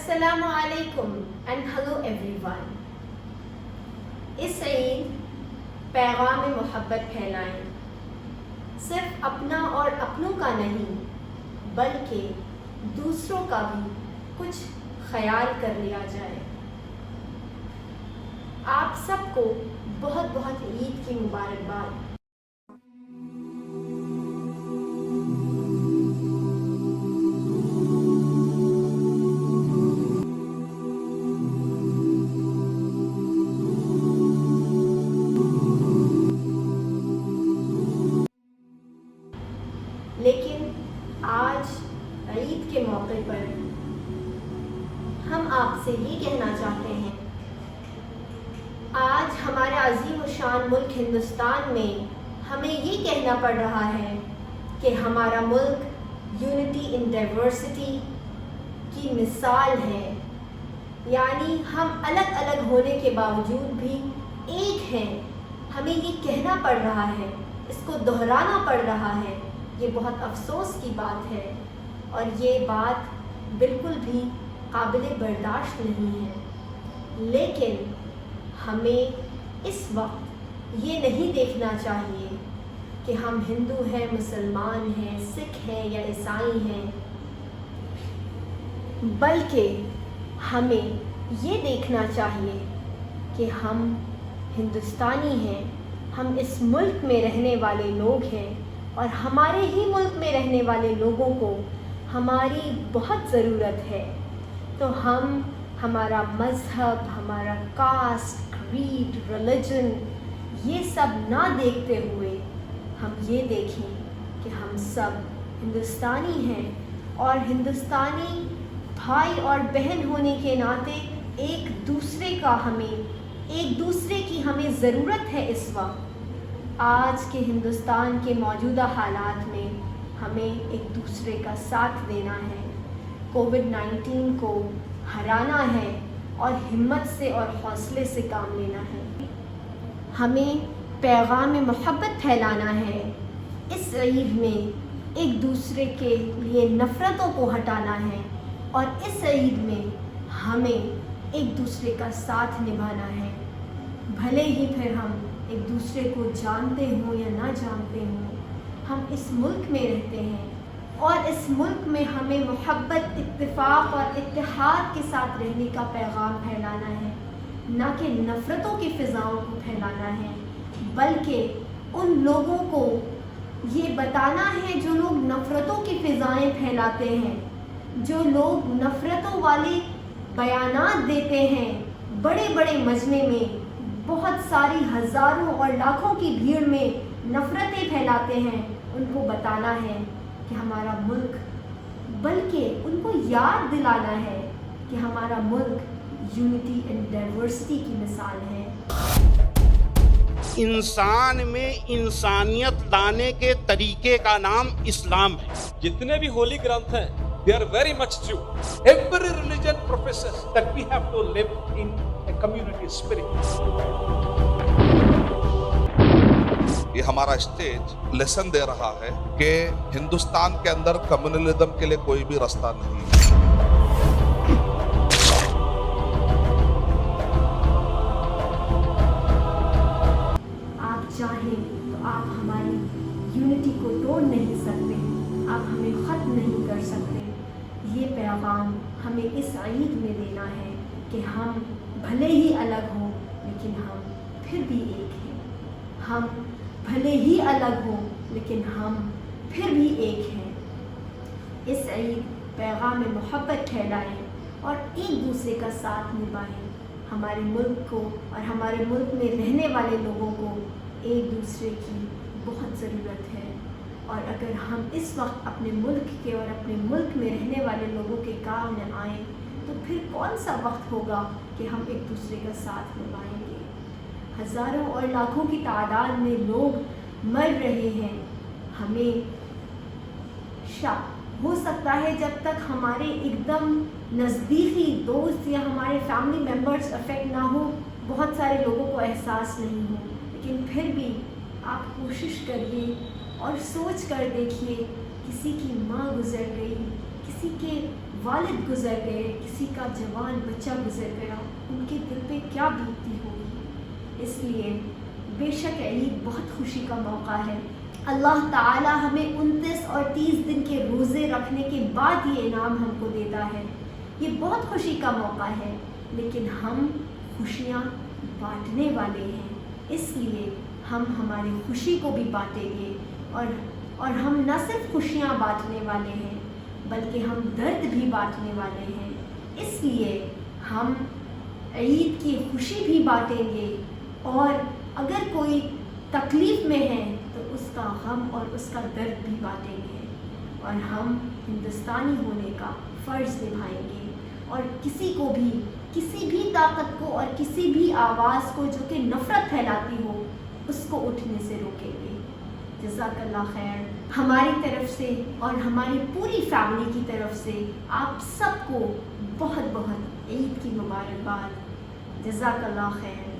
अस्सलामु अलैकुम and hello everyone. इस ईद पैगाम मोहब्बत फैलाएं, सिर्फ अपना और अपनों का नहीं बल्कि दूसरों का भी कुछ ख्याल कर लिया जाए। आप सबको बहुत बहुत ईद की मुबारकबाद। लेकिन आज ईद के मौके पर हम आपसे ये कहना चाहते हैं, आज हमारे अजीम व शान मुल्क हिंदुस्तान में हमें ये कहना पड़ रहा है कि हमारा मुल्क यूनिटी इन डाइवर्सिटी की मिसाल है। यानी हम अलग अलग होने के बावजूद भी एक हैं। हमें ये कहना पड़ रहा है, इसको दोहराना पड़ रहा है। ये बहुत अफसोस की बात है और ये बात बिल्कुल भी काबिल बर्दाश्त नहीं है। लेकिन हमें इस वक्त ये नहीं देखना चाहिए कि हम हिंदू हैं, मुसलमान हैं, सिख हैं या ईसाई हैं, बल्कि हमें ये देखना चाहिए कि हम हिंदुस्तानी हैं, हम इस मुल्क में रहने वाले लोग हैं और हमारे ही मुल्क में रहने वाले लोगों को हमारी बहुत ज़रूरत है। तो हम हमारा मज़हब, हमारा कास्ट, क्रीड, रिलीजन ये सब ना देखते हुए हम ये देखें कि हम सब हिंदुस्तानी हैं और हिंदुस्तानी भाई और बहन होने के नाते एक दूसरे की हमें ज़रूरत है। इस वक्त आज के हिंदुस्तान के मौजूदा हालात में हमें एक दूसरे का साथ देना है, कोविड-19 को हराना है और हिम्मत से और हौसले से काम लेना है। हमें पैगाम मोहब्बत फैलाना है। इस ईद में एक दूसरे के लिए नफ़रतों को हटाना है और इस ईद में हमें एक दूसरे का साथ निभाना है। भले ही फिर हम एक दूसरे को जानते हों या ना जानते हों, हम इस मुल्क में रहते हैं और इस मुल्क में हमें मोहब्बत, इत्तेफाक और इत्तेहाद के साथ रहने का पैगाम फैलाना है, ना कि नफ़रतों की फ़िज़ाओं को फैलाना है। बल्कि उन लोगों को ये बताना है जो लोग नफ़रतों की फ़िज़ाएं फैलाते हैं, जो लोग नफ़रतों वाले बयानात देते हैं बड़े बड़े मजमे में, बहुत सारी हज़ारों और लाखों की भीड़ में नफ़रतें फैलाते हैं, उनको बताना है कि हमारा मुल्क, बल्कि उनको याद दिलाना है कि हमारा मुल्क यूनिटी इन डाइवर्सिटी की मिसाल है। इंसान में इंसानियत लाने के तरीके का नाम इस्लाम है। जितने भी होली ग्रंथ हैं, they are very much true. Every religion professes that we have to live in a community spirit. ये हमारा स्टेज लेसन दे रहा है कि हिंदुस्तान के अंदर कम्युनलिज्म के लिए कोई भी रास्ता नहीं है। आप चाहें तो आप हमारी यूनिटी को तोड़ नहीं सकते, आप हमें ख़त्म नहीं कर सकते। ये पैगाम हमें इस ईद में देना है कि हम भले ही अलग हों लेकिन हम फिर भी एक हैं। हम भले ही अलग हों लेकिन हम फिर भी एक हैं। इस ईद पैगाम मोहब्बत फैलाएं और एक दूसरे का साथ निभाएं। हमारे मुल्क को और हमारे मुल्क में रहने वाले लोगों को एक दूसरे की बहुत ज़रूरत है और अगर हम इस वक्त अपने मुल्क के और अपने मुल्क में रहने वाले लोगों के काम में आएँ तो फिर कौन सा वक्त होगा कि हम एक दूसरे का साथ निभाएंगे। हज़ारों और लाखों की तादाद में लोग मर रहे हैं। हमें हो सकता है जब तक हमारे एकदम नज़दीकी दोस्त या हमारे फैमिली मेम्बर्स अफेक्ट ना हो, बहुत सारे लोगों को एहसास नहीं हो, लेकिन फिर भी आप कोशिश करिए और सोच कर देखिए, किसी की माँ गुजर गई, किसी के والد گزر گئے، کسی کا جوان بچہ گزر گیا، ان کے دل پہ کیا بیتتی ہوگی۔ اس لیے بے شک عید بہت خوشی کا موقع ہے۔ اللہ تعالی ہمیں 29 اور 30 دن کے روزے رکھنے کے بعد یہ انعام ہم کو دیتا ہے۔ یہ بہت خوشی کا موقع ہے، لیکن ہم خوشیاں بانٹنے والے ہیں، اس لیے ہم ہماری خوشی کو بھی بانٹیں گے، اور ہم نہ صرف خوشیاں بانٹنے والے ہیں بلکہ ہم درد بھی بانٹنے والے ہیں۔ اس لیے ہم عید کی خوشی بھی بانٹیں گے، اور اگر کوئی تکلیف میں ہے تو اس کا غم اور اس کا درد بھی بانٹیں گے، اور ہم ہندوستانی ہونے کا فرض نبھائیں گے، اور کسی کو بھی، کسی بھی طاقت کو اور کسی بھی آواز کو جو کہ نفرت پھیلاتی ہو، اس کو اٹھنے سے روکیں گے۔ جزاک اللہ خیر۔ ہماری طرف سے اور ہماری پوری فیملی کی طرف سے آپ سب کو بہت بہت عید کی مبارکباد۔ جزاک اللہ خیر۔